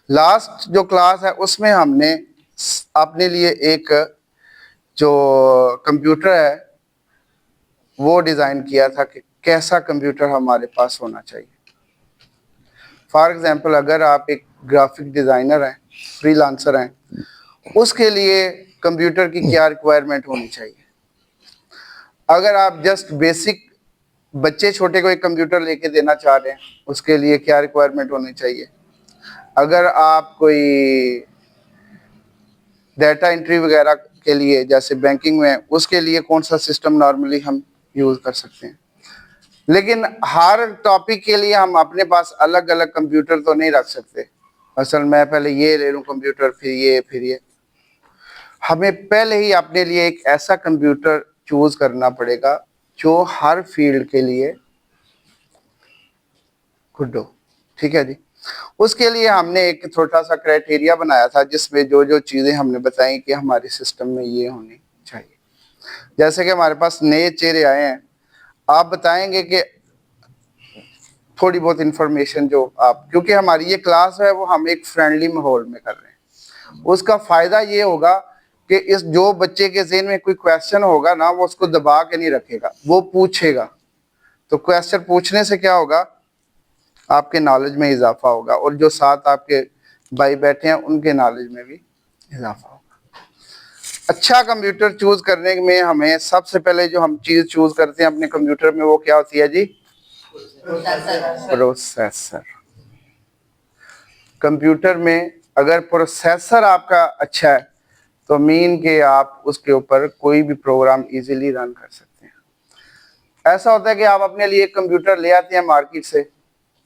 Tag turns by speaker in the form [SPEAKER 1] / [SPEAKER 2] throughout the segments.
[SPEAKER 1] Last जो class है उसमें हमने अपने लिए एक जो कंप्यूटर है वो डिज़ाइन किया था कि कैसा कंप्यूटर हमारे पास होना चाहिए। फॉर एग्जांपल, अगर आप एक ग्राफिक डिज़ाइनर हैं, फ्रीलांसर हैं, उसके लिए कंप्यूटर की क्या रिक्वायरमेंट होनी चाहिए। अगर आप जस्ट बेसिक बच्चे छोटे को एक कंप्यूटर लेके देना चाह रहे हैं, उसके लिए क्या रिक्वायरमेंट होनी चाहिए। अगर आप कोई डाटा एंट्री वगैरह के लिए, जैसे बैंकिंग में, उसके लिए कौन सा सिस्टम नॉर्मली हम यूज़ कर सकते हैं। लेकिन हर टॉपिक के लिए हम अपने पास अलग अलग कंप्यूटर तो नहीं रख सकते। असल मैं पहले ये ले लूँ कंप्यूटर, फिर ये। हमें पहले ही अपने लिए एक ऐसा कंप्यूटर चूज करना पड़ेगा जो हर फील्ड के लिए गुड हो। ठीक है जी। उसके लिए हमने एक छोटा सा क्राइटेरिया बनाया था जिसमें जो जो चीज़ें हमने बताई कि हमारे सिस्टम में ये होनी चाहिए। जैसे कि हमारे पास नए चेहरे आए हैं, आप बताएंगे कि थोड़ी बहुत इंफॉर्मेशन जो आप, क्योंकि हमारी ये क्लास है वो हम एक फ्रेंडली माहौल में कर रहे हैं। उसका फायदा ये होगा कि इस जो बच्चे के ज़हन में कोई क्वेश्चन होगा ना, वो उसको दबा के नहीं रखेगा, वो पूछेगा। तो क्वेश्चन पूछने से क्या होगा, आपके नॉलेज में इजाफा होगा, और जो साथ आपके भाई बैठे हैं उनके नॉलेज में भी इजाफा होगा। अच्छा कंप्यूटर चूज करने में हमें सबसे पहले जो हम चीज चूज करते हैं अपने कंप्यूटर में, वो क्या होती है जी? प्रोसेसर। कंप्यूटर में अगर प्रोसेसर आपका अच्छा है तो मीन के आप उसके ऊपर कोई भी प्रोग्राम इजीली रन कर सकते हैं। ऐसा होता है कि आप अपने लिए एक कंप्यूटर ले आते हैं मार्केट से,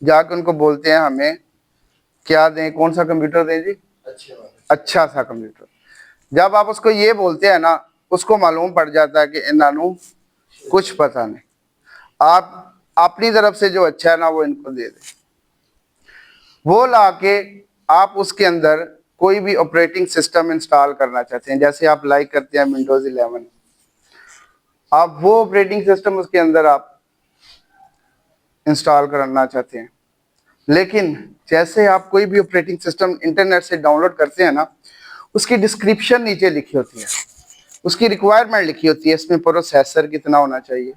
[SPEAKER 1] जाकर उनको बोलते हैं हमें क्या दें, कौन सा कंप्यूटर दें जी? अच्छा सा कंप्यूटर। जब आप उसको ये बोलते हैं ना, उसको मालूम पड़ जाता है कि इन्होंने कुछ पता नहीं। आप अपनी तरफ से जो अच्छा है ना वो इनको दे दें। वो लाके आप उसके अंदर कोई भी ऑपरेटिंग सिस्टम इंस्टॉल करना चाहते हैं, जैसे आप लाइक करते हैं विंडोज 11, आप वो ऑपरेटिंग सिस्टम उसके अंदर आप इंस्टॉल करना चाहते हैं। लेकिन जैसे आप कोई भी ऑपरेटिंग सिस्टम इंटरनेट से डाउनलोड करते हैं ना, उसकी डिस्क्रिप्शन नीचे लिखी होती है, उसकी रिक्वायरमेंट लिखी होती है, इसमें प्रोसेसर कितना होना चाहिए,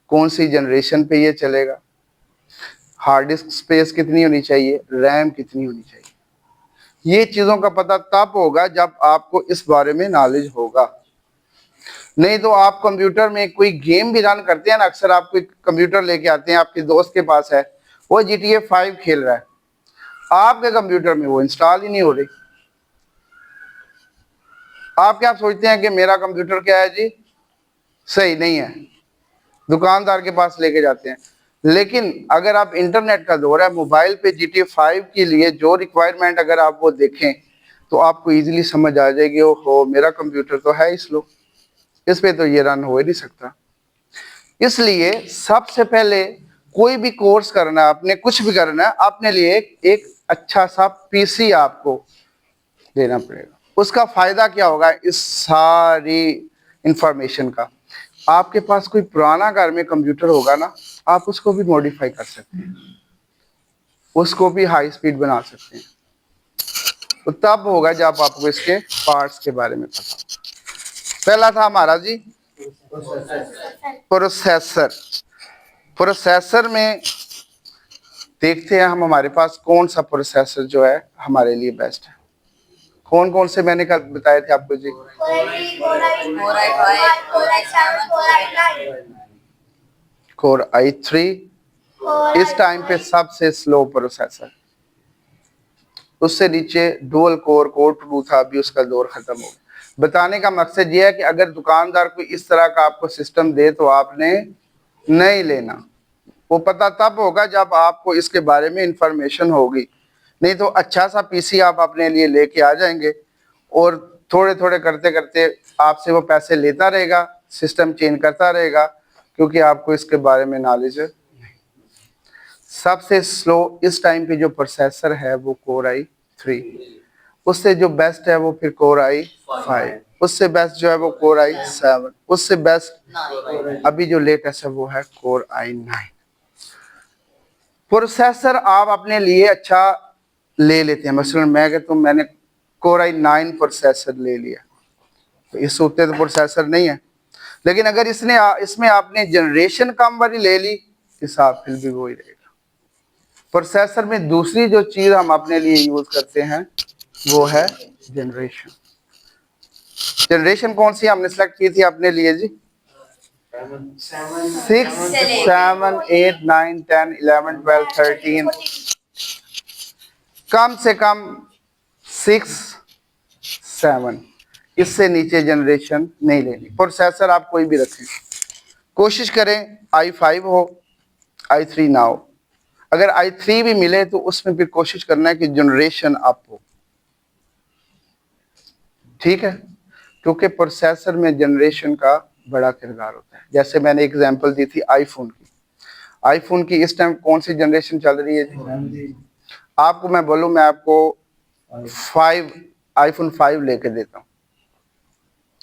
[SPEAKER 1] कौन सी जनरेशन पे ये चलेगा, हार्ड डिस्क स्पेस कितनी होनी चाहिए, रैम कितनी होनी चाहिए। ये चीज़ों का पता तब होगा जब आपको इस बारे में नॉलेज होगा। नहीं तो आप कंप्यूटर में कोई गेम भी रन करते हैं ना, अक्सर आप कोई कंप्यूटर लेके आते हैं, आपके दोस्त के पास है, वो GTA 5 खेल रहा है, आपके कंप्यूटर में वो इंस्टॉल ही नहीं हो रही। आप क्या सोचते हैं कि मेरा कंप्यूटर क्या है जी, सही नहीं है, दुकानदार के पास लेके जाते हैं। लेकिन अगर आप इंटरनेट का दौर है, मोबाइल पे GTA 5 के लिए जो रिक्वायरमेंट अगर आप वो देखें तो आपको इजीली समझ आ जाएगी, ओहो मेरा कंप्यूटर तो है ही स्लो, इस पे तो ये रन हो ही नहीं सकता। इसलिए सबसे पहले कोई भी कोर्स करना है, आपने कुछ भी करना है, अपने लिए एक अच्छा सा पीसी आपको लेना पड़ेगा। उसका फायदा क्या होगा, इस सारी इंफॉर्मेशन का, आपके पास कोई पुराना घर में कंप्यूटर होगा ना, आप उसको भी मॉडिफाई कर सकते हैं, उसको भी हाई स्पीड बना सकते हैं। तो तब होगा जब आपको इसके पार्ट्स के बारे में पता। पहला था हमारा जी प्रोसेसर। प्रोसेसर में देखते हैं हम हमारे पास कौन सा प्रोसेसर जो है हमारे लिए बेस्ट है। कौन कौन से मैंने कल बताए थे आपको जी? कोर i3 इस टाइम पे सबसे स्लो प्रोसेसर, उससे नीचे डुअल कोर कोर 2 था, अभी उसका दौर खत्म हो गया। बताने का मकसद ये है कि अगर दुकानदार कोई इस तरह का आपको सिस्टम दे तो आपने नहीं लेना। वो पता तब होगा जब आपको इसके बारे में इंफॉर्मेशन होगी। नहीं तो अच्छा सा पीसी आप अपने लिए लेके आ जाएंगे और थोड़े थोड़े करते करते आपसे वो पैसे लेता रहेगा, सिस्टम चेंज करता रहेगा, क्योंकि आपको इसके बारे में नॉलेज है। सबसे स्लो इस टाइम पे जो प्रोसेसर है वो कोर i3, उससे जो बेस्ट है वो फिर कोर i5, उससे बेस्ट जो है वो कोर i7, उससे बेस्ट अभी जो लेटेस्ट है वो है कोर i9। प्रोसेसर आप अपने लिए अच्छा ले लेते हैं। मसलन मैं कहता हूँ मैंने Core i9 प्रोसेसर ले लिया, तो इस होते तो प्रोसेसर नहीं है, लेकिन अगर इसमें आपने जनरेशन कम वाली ले ली, हिसाब फिर भी वही रहेगा। प्रोसेसर में दूसरी जो चीज हम अपने लिए यूज करते हैं वो है जनरेशन। जनरेशन कौन सी हमने सेलेक्ट की थी अपने लिए जी? 6, 7, 8, 9, 10, 11, 12, 13, कम से कम 6, 7, इससे नीचे जनरेशन नहीं लेनी। प्रोसेसर आप कोई भी रखें, कोशिश करें i5 हो, i3 ना हो। अगर i3 भी मिले तो उसमें फिर कोशिश करना है कि जनरेशन अप हो, ठीक है, क्योंकि प्रोसेसर में जनरेशन का बड़ा किरदार होता है। जैसे मैंने एग्जांपल दी थी आईफोन की इस टाइम कौन सी जनरेशन चल रही है जी? आपको मैं बोलूं, मैं आपको आईफोन 5 लेके देता हूं,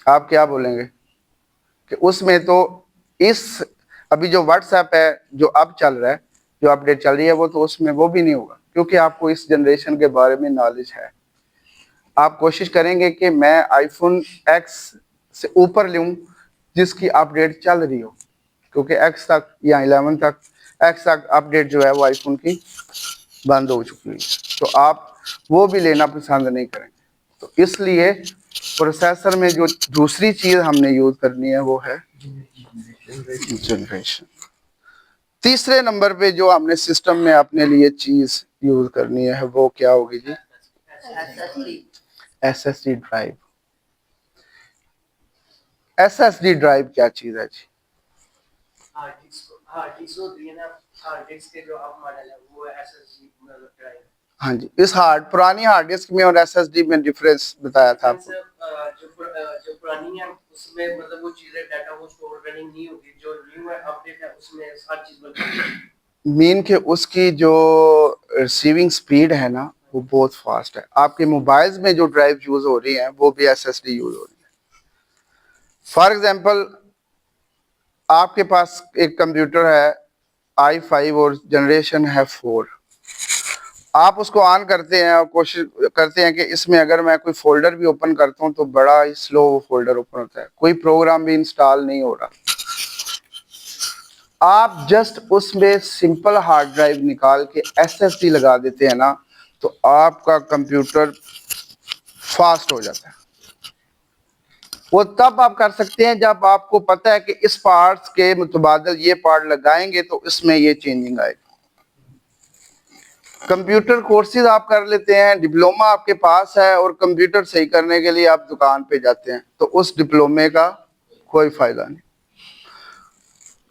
[SPEAKER 1] आप क्या बोलेंगे कि उसमें तो इस अभी जो व्हाट्सएप है जो अब चल रहा है, जो अपडेट चल रही है, वो तो उसमें वो भी नहीं होगा, क्योंकि आपको इस जनरेशन के बारे में नॉलेज है। आप कोशिश करेंगे कि मैं आईफोन एक्स से ऊपर लूं जिसकी अपडेट चल रही हो, क्योंकि एक्स तक या 11 तक एक्स तक अपडेट जो है वो आईफोन की बंद हो चुकी है, तो आप वो भी लेना पसंद नहीं करेंगे। तो इसलिए प्रोसेसर में जो दूसरी चीज हमने यूज करनी है वो है जनरेशन। तीसरे नंबर पे जो हमने सिस्टम में अपने लिए चीज यूज करनी है वो क्या होगी जी? SSD drive. एसएसडी ड्राइव क्या चीज है जी? हार्ड डिस्क होती है ना, हार्ड डिस्क के जो अब मॉडल है वो एसएसडी ड्राइव। हाँ जी, इस पुरानी हार्ड डिस्क में और एसएसडी में डिफरेंस बताया था आपको। जो पुरानी है उसमें मतलब वो चीजें डाटा वो स्टोर रनिंग नहीं होगी, जो न्यू है अपडेट है उसमें हर चीज बदलती है। मीन के उसकी जो रिसीविंग स्पीड है ना वो बहुत फास्ट है। आपके मोबाइल्स में जो ड्राइव यूज हो रही है वो भी एसएसडी यूज हो रही है। फॉर एग्जांपल, आपके पास एक कंप्यूटर है i5 और जनरेशन है 4, आप उसको ऑन करते हैं और कोशिश करते हैं कि इसमें अगर मैं कोई फोल्डर भी ओपन करता हूं तो बड़ा ही स्लो फोल्डर ओपन होता है, कोई प्रोग्राम भी इंस्टॉल नहीं हो रहा। आप जस्ट उसमें सिंपल हार्ड ड्राइव निकाल के एसएसडी लगा देते हैं ना, तो आपका कंप्यूटर फास्ट हो जाता है। वो तब आप कर सकते हैं जब आपको पता है कि इस पार्ट्स के मुतबादल ये पार्ट लगाएंगे तो इसमें ये चेंजिंग आएगी। कंप्यूटर कोर्सेज आप कर लेते हैं, डिप्लोमा आपके पास है और कंप्यूटर सही करने के लिए आप दुकान पे जाते हैं, तो उस डिप्लोमे का कोई फायदा नहीं।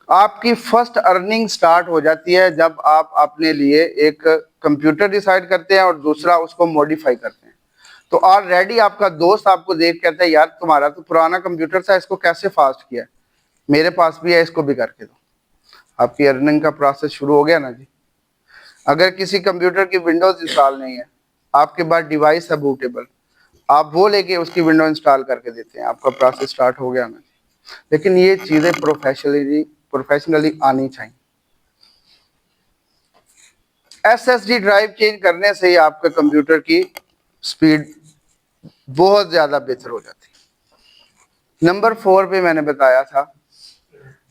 [SPEAKER 1] आपकी फर्स्ट अर्निंग स्टार्ट हो जाती है जब आप अपने लिए एक कंप्यूटर डिसाइड करते हैं और दूसरा उसको मॉडिफाई करते हैं। तो ऑलरेडी आपका दोस्त आपको देख कहता है यार तुम्हारा तो पुराना कंप्यूटर था, इसको कैसे फास्ट किया, मेरे पास भी है, इसको भी करके दो। आपकी अर्निंग का प्रोसेस शुरू हो गया ना जी। अगर किसी कंप्यूटर की विंडोज इंस्टॉल नहीं है, आपके पास डिवाइस है बूटेबल, आप वो लेके उसकी विंडो इंस्टॉल करके देते हैं, आपका प्रोसेस स्टार्ट हो गया ना। लेकिन ये चीजें प्रोफेशनली आनी चाहिए। एसएसडी ड्राइव चेंज करने से ही आपके कंप्यूटर की स्पीड बहुत ज्यादा बेहतर हो जाती है। नंबर 4 पे मैंने बताया था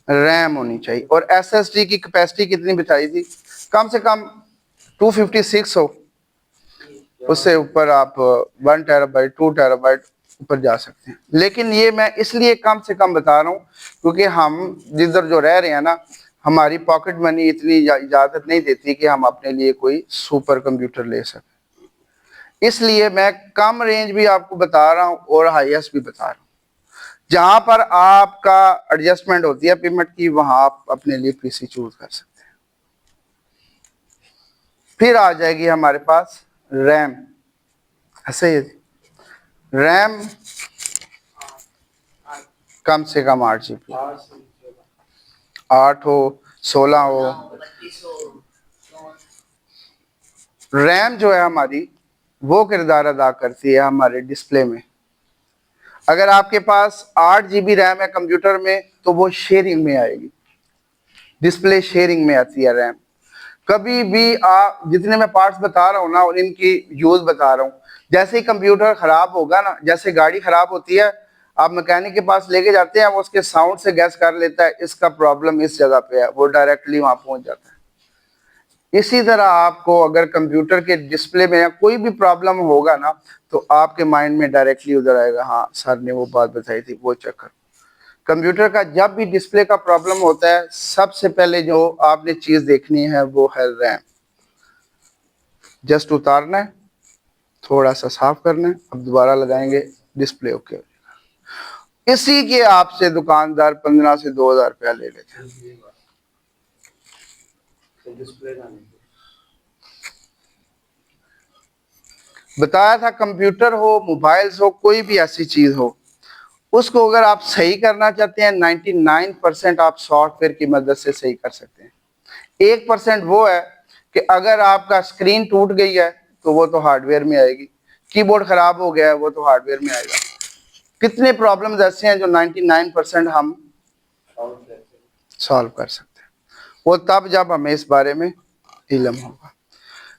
[SPEAKER 1] रैम होनी चाहिए, और एसएसडी की कैपेसिटी कितनी बताई थी? कम से कम 256 हो, उससे ऊपर आप 1 टेराबाइट 2 टेराबाइट ऊपर जा सकते हैं। लेकिन ये मैं इसलिए कम से कम बता रहा हूँ क्योंकि हम जिधर जो रह रहे हैं ना, हमारी पॉकेट मनी इतनी इजाजत नहीं देती कि हम अपने लिए कोई सुपर कंप्यूटर ले सकें। इसलिए मैं कम रेंज भी आपको बता रहा हूँ और हाईएस्ट भी बता रहा हूँ। जहां पर आपका एडजस्टमेंट होती है पेमेंट की, वहां आप अपने लिए पीसी चूज कर सकते हैं। फिर आ जाएगी हमारे पास रैम। ऐसे ही रैम कम से कम 8 GB, 8 हो 16 हो। रैम जो है हमारी वो किरदार अदा करती है हमारे डिस्प्ले में। अगर आपके पास 8 GB रैम है कंप्यूटर में तो वो शेयरिंग में आएगी, डिस्प्ले शेयरिंग में आती है रैम। कभी भी आप जितने मैं पार्ट्स बता रहा हूँ ना और इनकी यूज बता रहा हूँ, जैसे ही कंप्यूटर खराब होगा ना, जैसे गाड़ी खराब होती है, आप मैकेनिक के पास लेके जाते हैं, वो उसके साउंड से गैस कर लेता है इसका प्रॉब्लम इस जगह पे है, वो डायरेक्टली वहां पहुंच जाता है। इसी तरह आपको अगर कंप्यूटर के डिस्प्ले में या कोई भी प्रॉब्लम होगा ना, तो आपके माइंड में डायरेक्टली उधर आएगा, हाँ सर ने वो बात बताई थी, वो चेक करो। कंप्यूटर का जब भी डिस्प्ले का प्रॉब्लम होता है, सबसे पहले जो आपने चीज देखनी है वो है रैम। जस्ट उतारना है, थोड़ा सा साफ करना है, अब दोबारा लगाएंगे, डिस्प्ले ओके। इसी के आपसे दुकानदार 15 से 2000 रुपया ले लेते हैं। बताया था कंप्यूटर हो, मोबाइल्स हो, कोई भी ऐसी चीज हो, उसको अगर आप सही करना चाहते हैं 99% आप सॉफ्टवेयर की मदद से सही कर सकते हैं। 1% वो है कि अगर आपका स्क्रीन टूट गई है तो वो तो हार्डवेयर में आएगी, कीबोर्ड खराब हो गया है वो तो हार्डवेयर में आएगा। कितने प्रॉब्लम्स ऐसे हैं जो 99% हम सॉल्व कर सकते हैं, वो तब जब हमें इस बारे में इल्म होगा।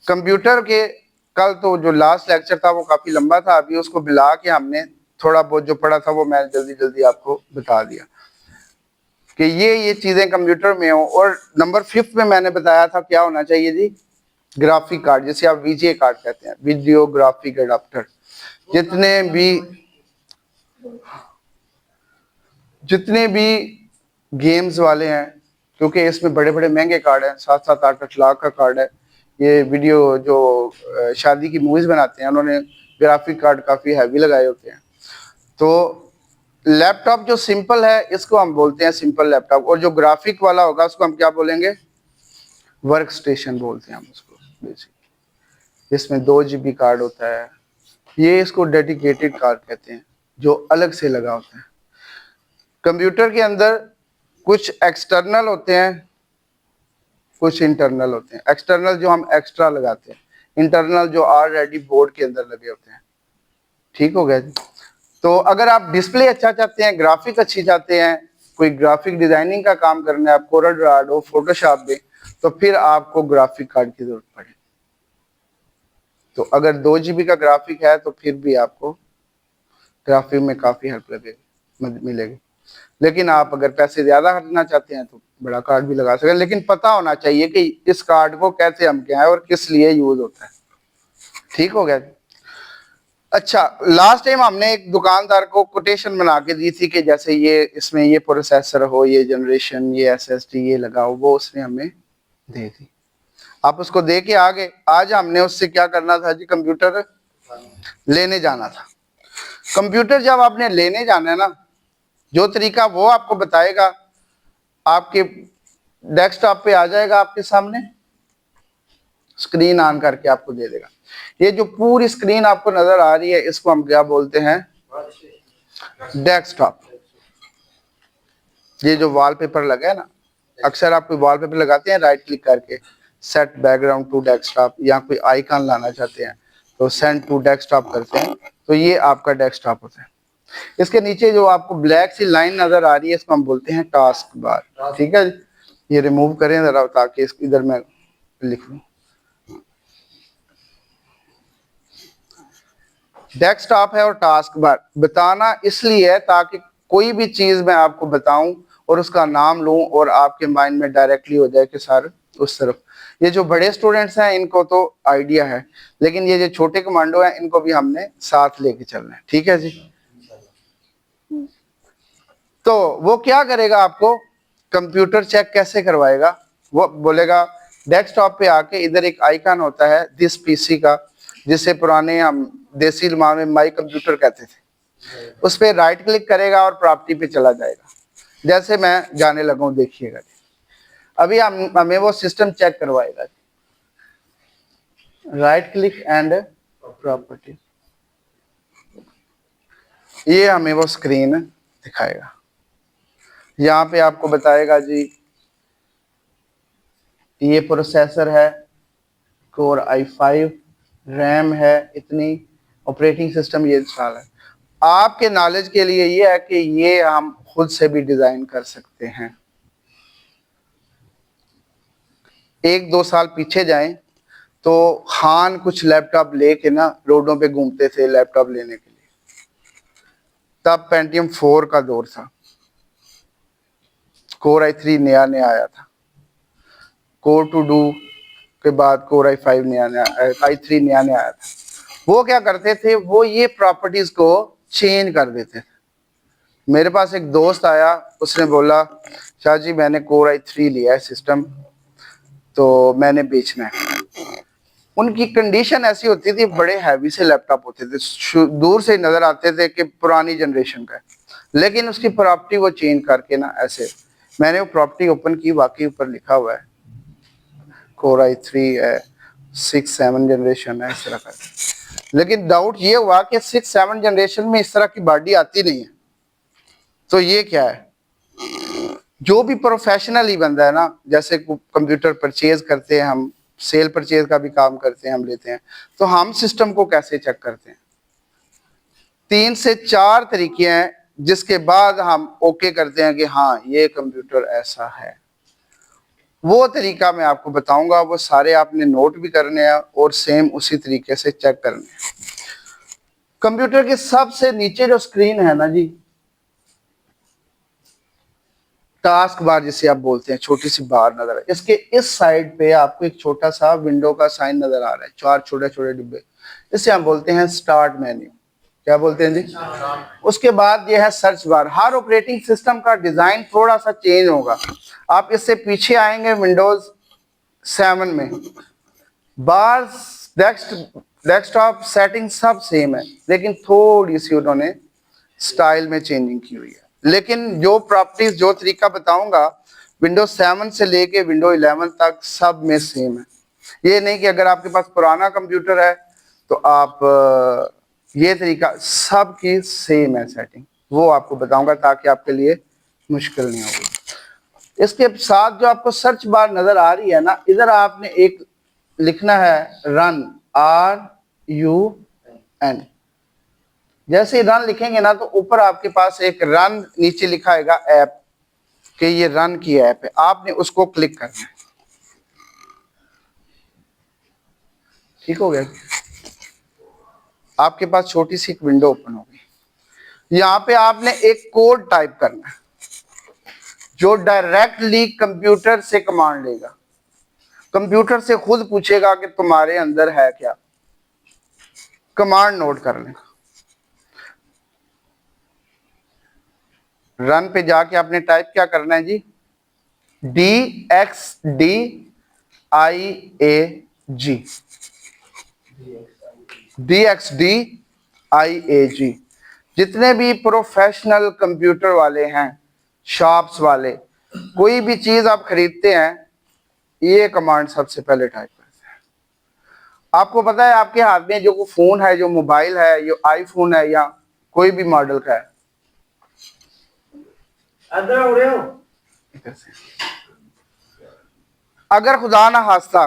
[SPEAKER 1] कंप्यूटर के कल तो जो लास्ट लेक्चर था वो काफी लंबा था, अभी उसको मिला के हमने थोड़ा बहुत जो पढ़ा था वो मैं जल्दी जल्दी आपको बता दिया कि ये चीजें कंप्यूटर में हो। और नंबर 5 में मैंने बताया था क्या होना चाहिए जी, ग्राफिक कार्ड, जिसे आप वीजीए कार्ड कहते हैं, वीडियो ग्राफिक एडाप्टर। जितने भी गेम्स वाले हैं, क्योंकि इसमें बड़े बड़े महंगे कार्ड हैं, 7-7 8-8 लाख का कार्ड है। ये वीडियो जो शादी की मूवीज बनाते हैं उन्होंने ग्राफिक कार्ड काफी हैवी लगाए होते हैं। तो लैपटॉप जो सिंपल है इसको हम बोलते हैं सिंपल लैपटॉप, और जो ग्राफिक वाला होगा उसको हम क्या बोलेंगे, वर्क स्टेशन बोलते हैं हम उसको बेसिकली। इसमें 2 GB कार्ड होता है, ये इसको डेडिकेटेड कार्ड कहते हैं जो अलग से लगा होता है। कंप्यूटर के अंदर कुछ एक्सटर्नल होते हैं, कुछ इंटरनल होते हैं। एक्सटर्नल जो हम एक्स्ट्रा लगाते हैं, इंटरनल जो ऑलरेडी बोर्ड के अंदर लगे होते हैं। ठीक हो गया जी। तो अगर आप डिस्प्ले अच्छा चाहते हैं, ग्राफिक अच्छी चाहते हैं, कोई ग्राफिक डिजाइनिंग का काम करना है, आप कोरल ड्रॉ हो, फोटोशॉप में, तो फिर आपको ग्राफिक कार्ड की जरूरत पड़ेगी। तो अगर 2 GB का ग्राफिक है तो फिर भी आपको ग्राफिक में काफी हेल्प लगेगी, मिलेगी। लेकिन आप अगर पैसे ज्यादा खर्चना चाहते हैं तो बड़ा कार्ड भी लगा सकते हैं, लेकिन पता होना चाहिए कि इस कार्ड को कैसे हम क्या है और किस लिए यूज होता है। ठीक हो गया। अच्छा, लास्ट टाइम हमने एक दुकानदार को कोटेशन बना के दी थी कि जैसे ये इसमें ये प्रोसेसर हो, ये जनरेशन, ये एसएसडी, ये लगाओ, वो उसने हमें दे दी। आप उसको दे के आ गए। आज हमने उससे क्या करना था जी, कंप्यूटर लेने जाना था। कंप्यूटर जब आपने लेने जाना है ना, जो तरीका वो आपको बताएगा, आपके डेस्कटॉप पे आ जाएगा, आपके सामने स्क्रीन ऑन करके आपको दे देगा। ये जो पूरी स्क्रीन आपको नजर आ रही है इसको हम क्या बोलते हैं, डेस्कटॉप। ये जो वॉलपेपर लगा है ना, अक्सर आप कोई वॉलपेपर लगाते हैं, राइट क्लिक करके सेट बैकग्राउंड टू डेस्कटॉप, या कोई आइकन लाना चाहते हैं तो सेंड टू डेस्कटॉप करते हैं, तो ये आपका डेस्कटॉप होता है। इसके नीचे जो आपको ब्लैक सी लाइन नजर आ रही है इसको हम बोलते हैं टास्क बार। ठीक है, ये रिमूव करें जरा ताकि इधर मैं लिख लूं। डेस्कटॉप है और टास्क बार बताना इसलिए है ताकि कोई भी चीज मैं आपको बताऊं और उसका नाम लूं और आपके माइंड में डायरेक्टली हो जाए कि सर उस तरफ। ये जो बड़े स्टूडेंट्स हैं इनको तो आइडिया है, लेकिन ये जो छोटे कमांडो हैं इनको भी हमने साथ लेके चलना है। ठीक है जी। तो वो क्या करेगा, आपको कंप्यूटर चेक कैसे करवाएगा, वो बोलेगा डेस्कटॉप पे आके इधर एक आइकन होता है दिस पीसी का, जिसे पुराने हम देसी जमाने में माई कंप्यूटर कहते थे, उस पर राइट क्लिक करेगा और प्रॉपर्टी पे चला जाएगा। जैसे मैं जाने लगा हूं, देखिएगा अभी हमें वो सिस्टम चेक करवाएगा। राइट क्लिक एंड प्रॉपर्टी, ये हमें वो स्क्रीन दिखाएगा। यहाँ पे आपको बताएगा जी ये प्रोसेसर है कोर i5, रैम है इतनी, ऑपरेटिंग सिस्टम ये इंस्टॉल है। आपके नॉलेज के लिए ये है कि ये हम खुद से भी डिजाइन कर सकते हैं। एक दो साल पीछे जाएं तो खान कुछ लैपटॉप लेके ना रोडों पे घूमते थे लैपटॉप लेने के लिए, तब पेंटियम 4 का दौर था, कोर i3 नया नया आया था, कोर टू डू के बाद कोर i5 नया नया, i3 नया नया आया था। वो क्या करते थे, वो ये प्रॉपर्टीज को चेंज कर देते थे। मेरे पास एक दोस्त आया, उसने बोला शाह जी मैंने कोर i3 लिया है सिस्टम, तो मैंने बेचना है। उनकी कंडीशन ऐसी होती थी, बड़े हैवी से लैपटॉप होते थे, दूर से नजर आते थे कि पुरानी जनरेशन का है, लेकिन उसकी प्रॉपर्टी वो चेंज करके ना ऐसे, मैंने वो प्रॉपर्टी ओपन की, वाकई ऊपर लिखा हुआ है कोर i3 है, 6-7 जनरेशन है, इस तरह का। लेकिन डाउट ये हुआ कि 6-7 जनरेशन में इस तरह की बॉडी आती नहीं है, तो ये क्या है। जो भी प्रोफेशनल ही बंदा है ना, जैसे कंप्यूटर परचेज करते हैं हम, सेल परचेज का भी काम करते हैं हम, लेते हैं, तो हम सिस्टम को कैसे चेक करते हैं, 3 से 4 तरीके हैं जिसके बाद हम ओके करते हैं कि हाँ ये कंप्यूटर ऐसा है। वो तरीका मैं आपको बताऊंगा, वो सारे आपने नोट भी करने हैं और सेम उसी तरीके से चेक करने हैं। कंप्यूटर के सबसे नीचे जो स्क्रीन है ना जी, टास्क बार जिसे आप बोलते हैं, छोटी सी बार नजर है, इसके इस साइड पे आपको एक छोटा सा विंडो का साइन नजर आ रहा है, 4 छोटे छोटे डिब्बे, इसे हम बोलते हैं स्टार्ट मेन्यू। क्या बोलते हैं जी? उसके बाद ये है सर्च बार। हर ऑपरेटिंग सिस्टम का डिजाइन थोड़ा सा चेंज होगा। आप इससे पीछे आएंगे विंडोज 7 में, बार डेस्कटॉप सेटिंग सब सेम है, लेकिन थोड़ी सी उन्होंने स्टाइल में चेंजिंग की हुई है। लेकिन जो प्रॉपर्टीज, जो तरीका बताऊंगा, विंडोज 7 से लेके विंडो 11 तक सब में सेम है। ये नहीं कि अगर आपके पास पुराना कंप्यूटर है तो आप ये तरीका, सब की सेम है सेटिंग, वो आपको बताऊंगा ताकि आपके लिए मुश्किल नहीं होगी। इसके साथ जो आपको सर्च बार नजर आ रही है ना, इधर आपने एक लिखना है रन, RUN। जैसे ही रन लिखेंगे ना तो ऊपर आपके पास एक रन नीचे लिखा आएगा ऐप, कि ये रन की ऐप है, आपने उसको क्लिक करना है। ठीक हो गया? आपके पास छोटी सी एक विंडो ओपन होगी, यहाँ पे आपने एक कोड टाइप करना है जो डायरेक्टली कंप्यूटर से कमांड लेगा, कंप्यूटर से खुद पूछेगा कि तुम्हारे अंदर है क्या, कमांड नोट कर लेना। रन पे जाके आपने टाइप क्या करना है जी, DXDIAG, DXDIAG। जितने भी प्रोफेशनल कंप्यूटर वाले हैं, शॉप्स वाले, कोई भी चीज आप खरीदते हैं, ये कमांड सबसे पहले टाइप करते हैं। आपको पता है आपके हाथ में जो फोन है, जो मोबाइल है, जो आईफोन है या कोई भी मॉडल का है, अगर खुदा ना खास्ता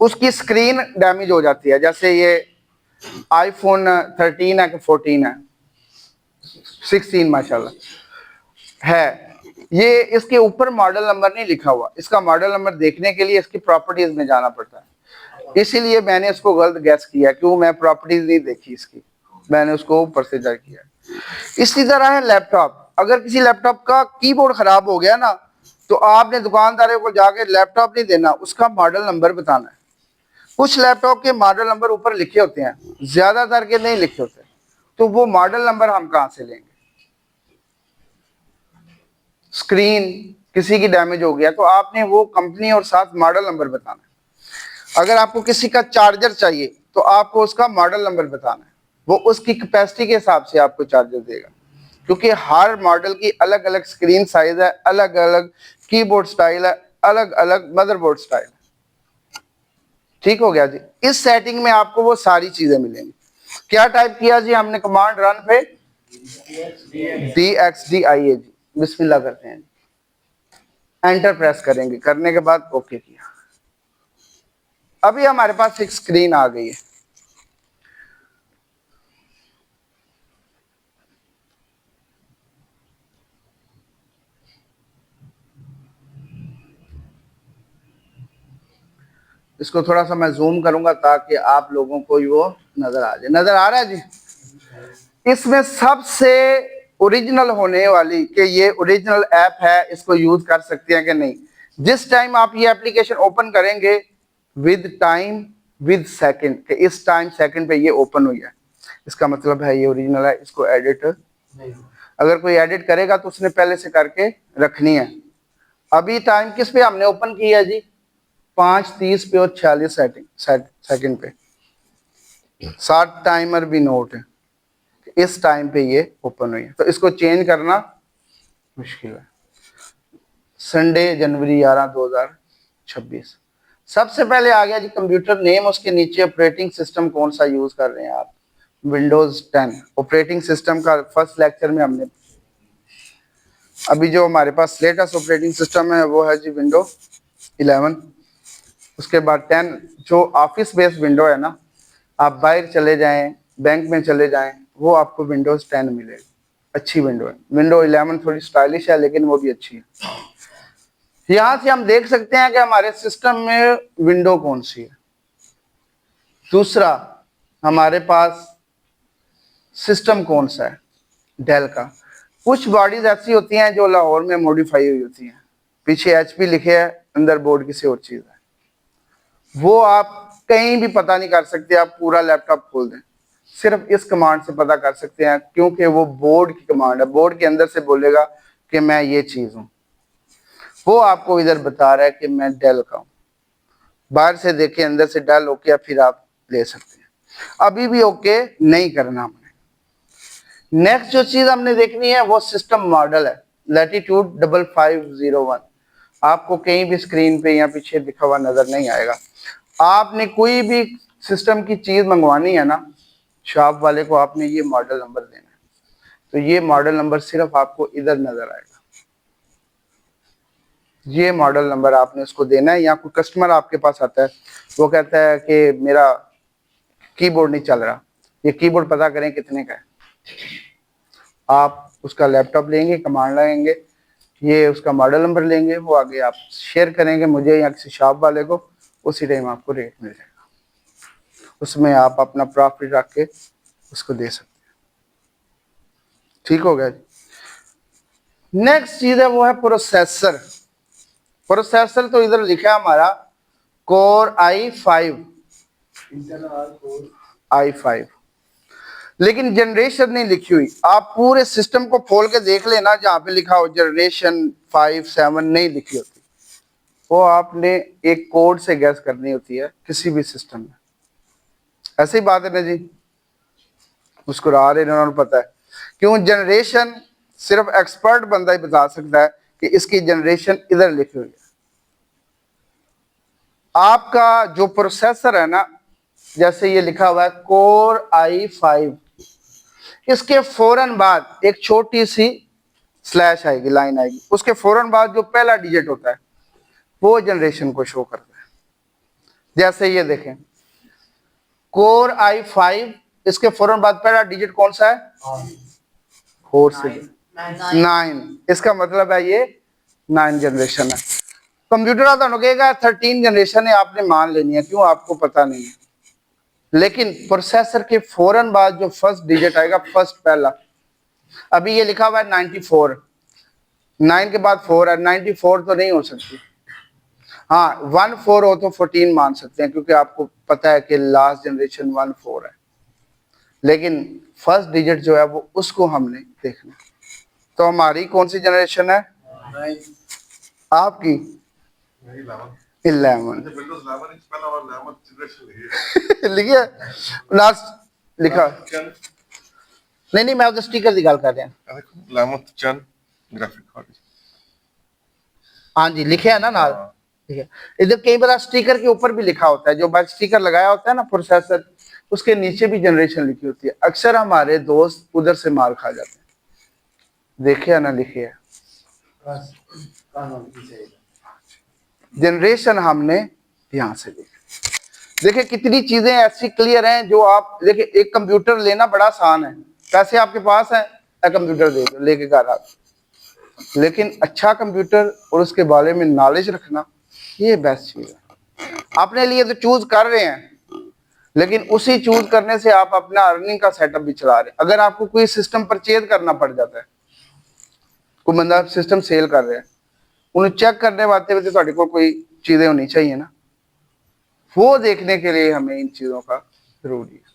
[SPEAKER 1] उसकी स्क्रीन डैमेज हो जाती है, जैसे ये आईफोन 13 है कि 14 है, 16 माशाल्लाह है, ये इसके ऊपर मॉडल नंबर नहीं लिखा हुआ, इसका मॉडल नंबर देखने के लिए इसकी प्रॉपर्टीज में जाना पड़ता है। इसीलिए मैंने इसको गलत गैस किया, क्यों, मैं प्रॉपर्टीज नहीं देखी इसकी, मैंने उसको ऊपर से जा किया। इसी तरह है लैपटॉप, अगर किसी लैपटॉप का कीबोर्ड खराब हो गया ना, तो आपने दुकानदारों को जाके लैपटॉप नहीं देना, उसका मॉडल नंबर बताना है। कुछ लैपटॉप के मॉडल नंबर ऊपर लिखे होते हैं, ज्यादातर के नहीं लिखे होते, तो वो मॉडल नंबर हम कहां से लेंगे। स्क्रीन किसी की डैमेज हो गया तो आपने वो कंपनी और साथ मॉडल नंबर बताना है। अगर आपको किसी का चार्जर चाहिए तो आपको उसका मॉडल नंबर बताना है, वो उसकी कैपेसिटी के हिसाब से आपको चार्जर देगा, क्योंकि हर मॉडल की अलग अलग स्क्रीन साइज है, अलग अलग कीबोर्ड स्टाइल है, अलग अलग मदरबोर्ड स्टाइल है। ठीक हो गया जी? इस सेटिंग में आपको वो सारी चीजें मिलेंगी। क्या टाइप किया जी हमने कमांड रन पे, DXDIAG, बिस्मिल्लाह करते हैं, एंटर प्रेस करेंगे, करने के बाद ओके किया। अभी हमारे पास एक स्क्रीन आ गई है, इसको थोड़ा सा मैं जूम करूंगा ताकि आप लोगों को वो नजर आ जाए। नजर आ रहा है जी? इसमें सबसे ओरिजिनल होने वाली कि ये ओरिजिनल ऐप है, इसको यूज कर सकते हैं कि नहीं। जिस टाइम आप ये एप्लीकेशन ओपन करेंगे विद टाइम विद सेकंड कि इस टाइम सेकंड पे ये ओपन हुई है, इसका मतलब है ये ओरिजिनल है, इसको एडिट नहीं। अगर कोई एडिट करेगा तो उसने पहले से करके रखनी है। अभी टाइम किस पे हमने ओपन किया है जी? 5:30 पे और 46 सेकंड पे। 60 टाइमर भी नोट है, इस टाइम पे ये ओपन हुई है, तो इसको चेंज करना मुश्किल है। संडे जनवरी 11 2026। सबसे पहले आ गया जी कंप्यूटर नेम, उसके नीचे ऑपरेटिंग सिस्टम कौन सा यूज कर रहे हैं आप? विंडोज 10 ऑपरेटिंग सिस्टम का फर्स्ट लेक्चर में हमने, अभी जो हमारे पास लेटेस्ट ऑपरेटिंग सिस्टम है वो है जी विंडो 11। उसके बाद 10 जो ऑफिस बेस्ड विंडो है ना, आप बाहर चले जाएं, बैंक में चले जाएं, वो आपको विंडोज 10 मिलेगी, अच्छी विंडो है। विंडो 11 थोड़ी स्टाइलिश है लेकिन वो भी अच्छी है। यहां से हम देख सकते हैं कि हमारे सिस्टम में विंडो कौन सी है। दूसरा, हमारे पास सिस्टम कौन सा है? डेल का। कुछ बॉडीज ऐसी होती हैं जो लाहौर में मॉडिफाई हुई होती हैं, पीछे एचपी लिखे है, अंदर बोर्ड किसी और चीज है, वो आप कहीं भी पता नहीं कर सकते। आप पूरा लैपटॉप खोल दें, सिर्फ इस कमांड से पता कर सकते हैं, क्योंकि वो बोर्ड की कमांड है। बोर्ड के अंदर से बोलेगा कि मैं ये चीज हूं, वो आपको इधर बता रहा है कि मैं डेल का हूं। बाहर से देखे, अंदर से डेल ओके, फिर आप ले सकते हैं। अभी भी ओके नहीं करना हमने। नेक्स्ट जो चीज हमने देखनी है वो सिस्टम मॉडल है, लैटिट्यूड 5501। आपको कहीं भी स्क्रीन पे या पीछे लिखा हुआ नजर नहीं आएगा। आपने कोई भी सिस्टम की चीज मंगवानी है ना, शॉप वाले को आपने ये मॉडल नंबर देना है, तो ये मॉडल नंबर सिर्फ आपको इधर नजर आएगा। ये मॉडल नंबर आपने उसको देना है। या कोई कस्टमर आपके पास आता है, वो कहता है कि मेरा कीबोर्ड नहीं चल रहा, ये कीबोर्ड पता करें कितने का है। आप उसका लैपटॉप लेंगे, कमांड लगाएंगे, ये उसका मॉडल नंबर लेंगे, वो आगे आप शेयर करेंगे मुझे या किसी शॉप वाले को, उसी टाइम आपको रेट मिल जाएगा। उसमें आप अपना प्रॉफिट रख के उसको दे सकते हैं। ठीक हो गया। नेक्स्ट चीज है वो है प्रोसेसर। प्रोसेसर तो इधर लिखा है हमारा कोर i5, लेकिन जनरेशन नहीं लिखी हुई। आप पूरे सिस्टम को खोल के देख लेना, जहां पे लिखा हो जनरेशन 5 7 नहीं लिखी होती, वो आपने एक कोड से गैस करनी होती है किसी भी सिस्टम में। ऐसी ही बात है ना जी, मुस्कुरा रहे उन्होंने पता है क्यों। जनरेशन सिर्फ एक्सपर्ट बंदा ही बता सकता है कि इसकी जनरेशन इधर लिखी हुई है। आपका जो प्रोसेसर है ना, जैसे ये लिखा हुआ है कोर i5, इसके फौरन बाद एक छोटी सी स्लैश आएगी, लाइन आएगी, उसके फौरन बाद जो पहला डिजिट होता है वो जनरेशन को शो करता है। जैसे ये देखें कोर i5, इसके फौरन बाद पहला डिजिट कौन सा है? 4 से 9। इसका मतलब है ये 9 जनरेशन है। कंप्यूटर तो कहेगा 13 जनरेशन है, आपने मान लेनी है, क्यों? आपको पता नहीं है। लेकिन प्रोसेसर के फौरन बाद जो फर्स्ट डिजिट आएगा, फर्स्ट पहला, अभी ये लिखा हुआ है 94, 9 के बाद 4 है, 94 तो नहीं हो सकती। हाँ 14 हो तो 14 मान सकते हैं, क्योंकि आपको पता है कि लास्ट जनरेशन 14 है, लेकिन फर्स्ट डिजिट जो है वो उसको हमने देखना। तो हमारी कौन सी जनरेशन है? आपकी 11 लिखिए लास्ट लिखा नहीं, मैं उधर स्टिकर की गल कर रहा हूं। हाँ जी लिखे है ना नाल, ठीक है। इधर कई बार स्टिकर के ऊपर भी लिखा होता है, जो बार स्टिकर लगाया होता है ना प्रोसेसर, उसके नीचे भी जनरेशन लिखी होती है। अक्सर हमारे दोस्त उधर से मार खा जाते हैं, देखे है ना लिखे है। जनरेशन हमने यहां से देखिए कितनी चीजें ऐसी क्लियर हैं जो आप देखिए। एक कंप्यूटर लेना बड़ा आसान है, पैसे आपके पास है, कंप्यूटर दे दो लेके घर आप, लेकिन अच्छा कंप्यूटर और उसके बारे में नॉलेज रखना ये बेस्ट चीज है। अपने लिए तो चूज कर रहे हैं, लेकिन उसी चूज करने से आप अपना अर्निंग का सेटअप भी चला रहे हैं। अगर आपको कोई सिस्टम परचेज करना पड़ जाता है, कोई बंदा सिस्टम सेल कर रहा है, उन्हें चेक करने वास्ते भी तो को कोई चीजें होनी चाहिए ना, वो देखने के लिए हमें इन चीजों का जरूरी है।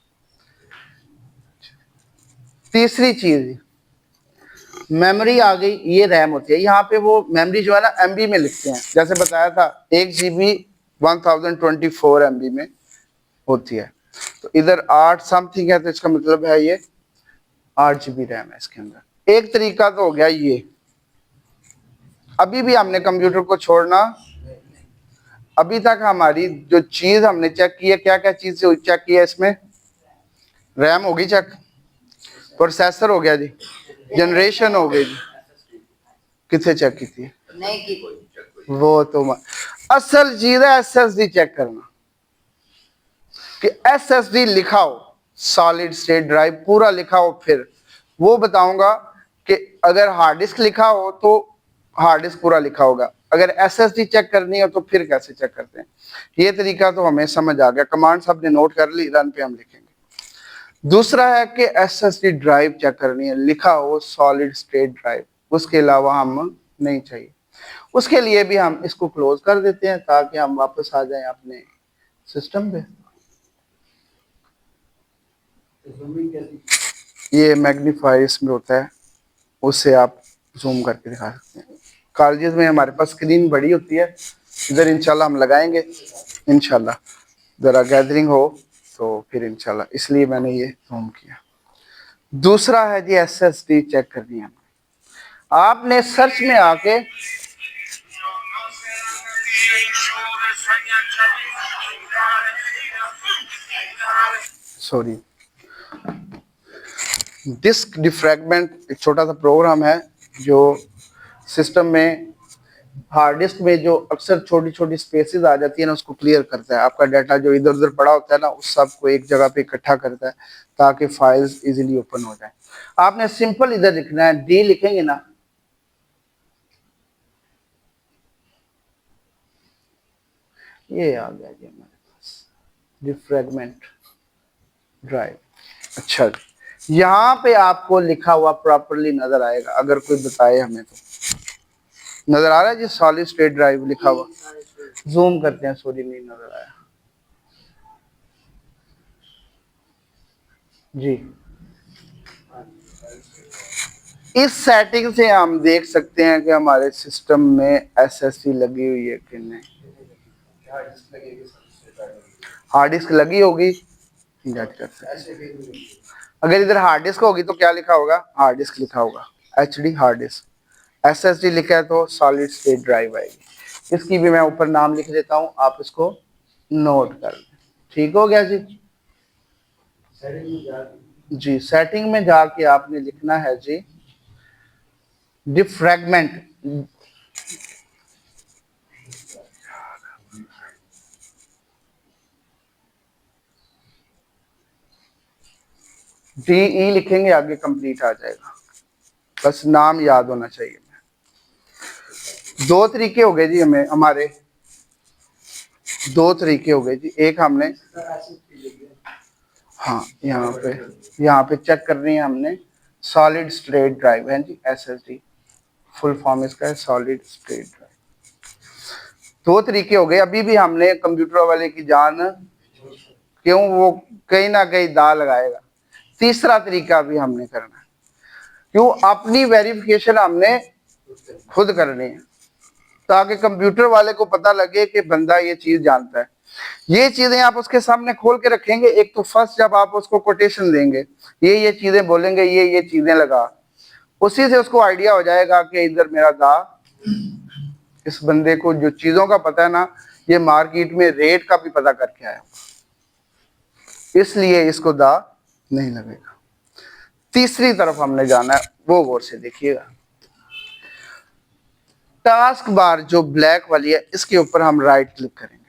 [SPEAKER 1] तीसरी चीज मेमोरी आ गई, ये रैम होती है। यहाँ पे वो मेमोरी जो है ना एमबी में लिखते हैं, जैसे बताया था 1 GB 1024 MB में होती है। तो इधर 8 समथिंग है, तो इसका मतलब है ये 8 GB रैम है इसके अंदर। एक तरीका तो हो गया ये। अभी भी हमने कंप्यूटर को छोड़ना, अभी तक हमारी जो चीज हमने चेक की है, क्या क्या चीज से चेक किया इसमें, रैम होगी चेक, प्रोसेसर हो गया जी, जनरेशन हो गई जी, कितने चेक की थी नहीं की वो तो असल चीज है SSD चेक करना, कि SSD लिखा हो, सॉलिड स्टेट ड्राइव पूरा लिखा हो। फिर वो बताऊंगा कि अगर हार्ड डिस्क लिखा हो तो हार्ड डिस्क पूरा लिखा होगा, अगर SSD चेक करनी हो तो फिर कैसे चेक करते हैं। ये तरीका तो हमें समझ आ गया, कमांड सबने नोट कर ली, रन पे हम लिखेंगे। दूसरा है कि SSD ड्राइव चेक करनी है, लिखा हो सॉलिड स्टेट ड्राइव, उसके अलावा हम नहीं चाहिए। उसके लिए भी हम इसको क्लोज कर देते हैं ताकि हम वापस आ जाएं अपने सिस्टम पे। ये मैग्नीफायर इसमें होता है, उससे आप जूम करके दिखा सकते हैं। कॉलेजेस में हमारे पास स्क्रीन बड़ी होती है, इधर इंशाल्लाह हम लगाएंगे, इंशाल्लाह जरा गैदरिंग हो तो फिर इंशाल्लाह, इसलिए मैंने ये जूम किया। दूसरा है जी SSD चेक करनी है। आपने सर्च में आके सॉरी डिस्क डिफ्रैगमेंट एक छोटा सा प्रोग्राम है जो सिस्टम में हार्ड डिस्क में जो अक्सर छोटी छोटी स्पेसेस आ जाती है ना, उसको क्लियर करता है। आपका डाटा जो इधर उधर पड़ा होता है ना, उस सब को एक जगह पे इकट्ठा करता है ताकि फाइल्स इजीली ओपन हो जाए। आपने सिंपल इधर लिखना है, डी लिखेंगे ना, ये आ गया जी हमारे पास डिफ्रैगमेंट ड्राइव। अच्छा, यहाँ पे आपको लिखा हुआ प्रॉपरली नजर आएगा, अगर कोई बताए हमें तो। नजर आ रहा है जी सॉलिड स्टेट ड्राइव लिखा हुआ, जूम करते हैं, सॉरी नहीं नजर आया जी। इस सेटिंग से हम देख सकते हैं कि हमारे सिस्टम में SSD लगी हुई है कि नहीं। हार्ड डिस्क लगी होगी, अगर इधर हार्ड डिस्क होगी तो क्या लिखा होगा, हार्ड डिस्क लिखा होगा, HD हार्ड डिस्क। SSD लिखा है तो सॉलिड स्टेट ड्राइव आएगी। इसकी भी मैं ऊपर नाम लिख देता हूं, आप इसको नोट कर लें। ठीक हो गया जी। जी सेटिंग में जाके आपने लिखना है जी डिफ्रैगमेंट, DE लिखेंगे, आगे कंप्लीट आ जाएगा, बस नाम याद होना चाहिए। दो तरीके हो गए जी, हमें हमारे दो तरीके हो गए जी। एक हमने हाँ यहाँ पे चेक करनी है हमने, सॉलिड स्टेट ड्राइव है जी SSD, फुल फॉर्म इसका है सॉलिड स्टेट ड्राइव। दो तरीके हो गए। अभी भी हमने कंप्यूटर वाले की जान क्यों, वो कहीं ना कहीं दाल लगाएगा। तीसरा तरीका भी हमने करना है, क्यों अपनी वेरिफिकेशन हमने खुद करनी है ताकि कंप्यूटर वाले को पता लगे कि बंदा ये चीज जानता है। ये चीजें आप उसके सामने खोल के रखेंगे। एक तो फर्स्ट जब आप उसको कोटेशन देंगे, ये चीजें बोलेंगे, ये चीजें लगा, उसी से उसको आइडिया हो जाएगा कि इधर मेरा दा, इस बंदे को जो चीजों का पता है ना, ये मार्केट में रेट का भी पता करके आया, इसलिए इसको दा नहीं लगेगा। तीसरी तरफ हमने जाना है, वो गौर से देखिएगा। टास्क बार जो ब्लैक वाली है, इसके ऊपर हम राइट क्लिक करेंगे।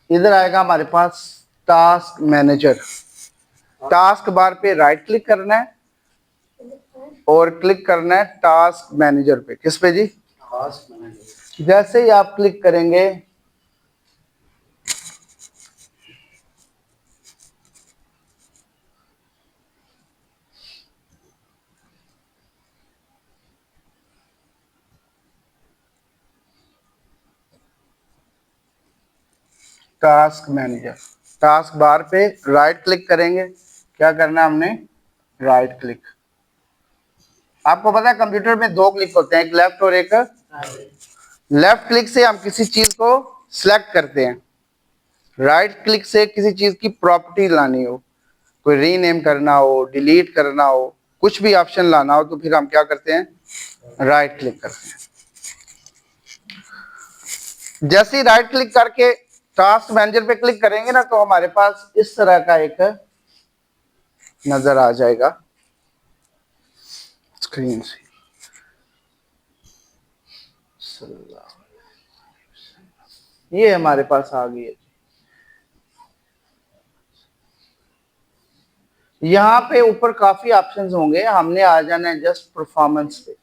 [SPEAKER 1] इधर आएगा हमारे पास टास्क मैनेजर। टास्क बार पे राइट क्लिक करना है, और क्लिक करना है टास्क मैनेजर पे। किस पे जी?
[SPEAKER 2] Task manager.
[SPEAKER 1] जैसे ही आप क्लिक करेंगे टास्क मैनेजर, टास्क बार पे राइट क्लिक करेंगे। क्या करना है हमने? Right click. आपको पता है कंप्यूटर में दो क्लिक होते हैं, एक लेफ्ट और एक लेफ्ट क्लिक से हम किसी चीज को सिलेक्ट करते हैं, राइट क्लिक से किसी चीज की प्रॉपर्टी लानी हो, कोई रीनेम करना हो, डिलीट करना हो, कुछ भी ऑप्शन लाना हो, तो फिर हम क्या करते हैं? राइट क्लिक करते हैं। जैसे ही राइट क्लिक करके टास्क मैनेजर पे क्लिक करेंगे ना, तो हमारे पास इस तरह का एक नजर आ जाएगा स्क्रीन से। ये हमारे पास आ गई है। यहाँ पे ऊपर काफी ऑप्शंस होंगे, हमने आ जाना है जस्ट परफॉर्मेंस पे।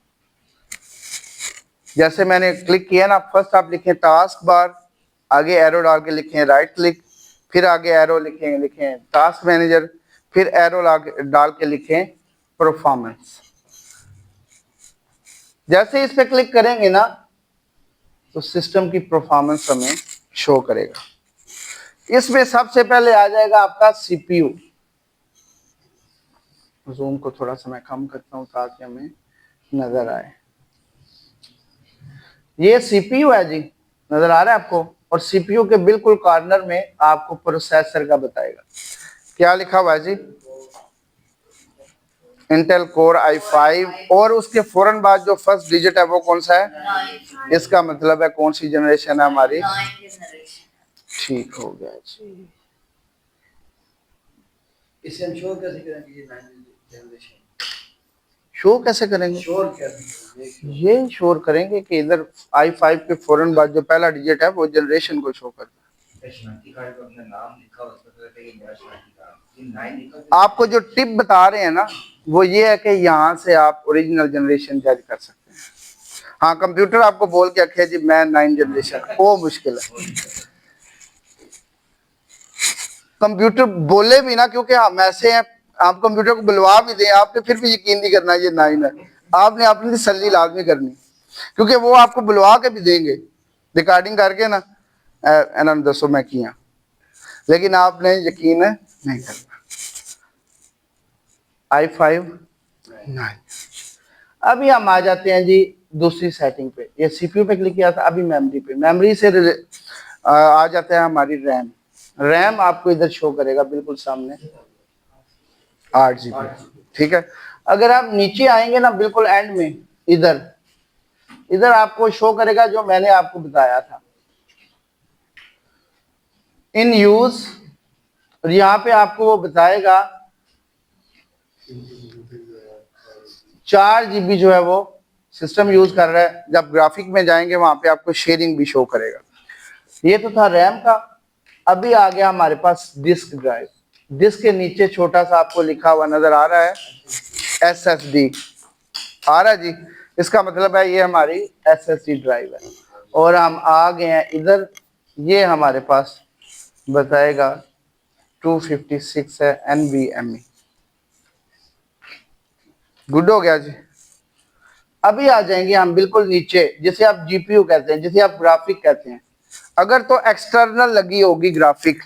[SPEAKER 1] जैसे मैंने क्लिक किया ना, फर्स्ट आप लिखें टास्क बार, आगे एरो डाल के लिखें राइट क्लिक, फिर आगे एरो लिखें टास्क मैनेजर, फिर एरो डाल के लिखें परफॉर्मेंस। जैसे इस पे क्लिक करेंगे ना, तो सिस्टम की परफॉर्मेंस हमें शो करेगा। इसमें सबसे पहले आ जाएगा आपका सीपीयू। जूम को थोड़ा सा मैं कम करता हूं ताकि हमें नजर आए। ये सीपीयू है जी, नजर आ रहा है आपको? और सीपीयू के बिल्कुल कॉर्नर में आपको प्रोसेसर का बताएगा। क्या लिखा हुआ है जी? इंटेल कोर i5, और उसके फौरन बाद जो फर्स्ट डिजिट है वो कौन सा है? इसका मतलब है कौन सी जनरेशन है हमारी? ठीक हो गया जी।
[SPEAKER 2] इसे हम शो कैसे करेंगे? ये 9th जनरेशन
[SPEAKER 1] शो कैसे करेंगे?
[SPEAKER 2] शोर कैसे?
[SPEAKER 1] ये शोर करेंगे कि इधर i5 के फौरन बाद जो पहला डिजिट है वो जनरेशन को शो करता है। आपको जो टिप बता रहे हैं ना, वो ये है कि यहाँ से आप ओरिजिनल जनरेशन जज कर सकते हैं। हाँ, कंप्यूटर आपको बोल के रखे जी मैं 9 जनरेशन, वो मुश्किल है। कंप्यूटर बोले भी ना, क्योंकि हम ऐसे हैं, आप कंप्यूटर को बुलवा भी दें, आपने फिर भी यकीन नहीं करना ये 9 है। आपने अपनी तसल्ली लाजमी करनी, क्योंकि वो आपको बुलवा के भी देंगे रिकॉर्डिंग करके ना, इन्होंने दसो मैं किया, लेकिन आपने यकीन नहीं करना। i5 9। अभी हम आ जाते हैं जी दूसरी सेटिंग पे। ये सीपीयू पे क्लिक किया था, अभी मेमोरी पे। मेमोरी से आ जाते हैं हमारी रैम। रैम आपको इधर शो करेगा बिल्कुल सामने 8 GB। ठीक है, अगर आप नीचे आएंगे ना बिल्कुल एंड में, इधर इधर आपको शो करेगा जो मैंने आपको बताया था, इन यूज। और यहाँ पे आपको वो बताएगा 4 GB जो है वो सिस्टम यूज कर रहा है। जब ग्राफिक में जाएंगे वहां पे आपको शेयरिंग भी शो करेगा। ये तो था रैम का। अभी आ गया हमारे पास डिस्क ड्राइव। डिस्क के नीचे छोटा सा आपको लिखा हुआ नजर आ रहा है SSD, आ रहा है जी? इसका मतलब है ये हमारी SSD ड्राइव है। और हम आ गए हैं इधर, ये हमारे पास बताएगा 256 है NVMe। गुड हो गया जी। अभी आ जाएंगे हम बिल्कुल नीचे, जिसे आप GPU कहते हैं, जिसे आप ग्राफिक कहते हैं। अगर तो एक्सटर्नल लगी होगी ग्राफिक,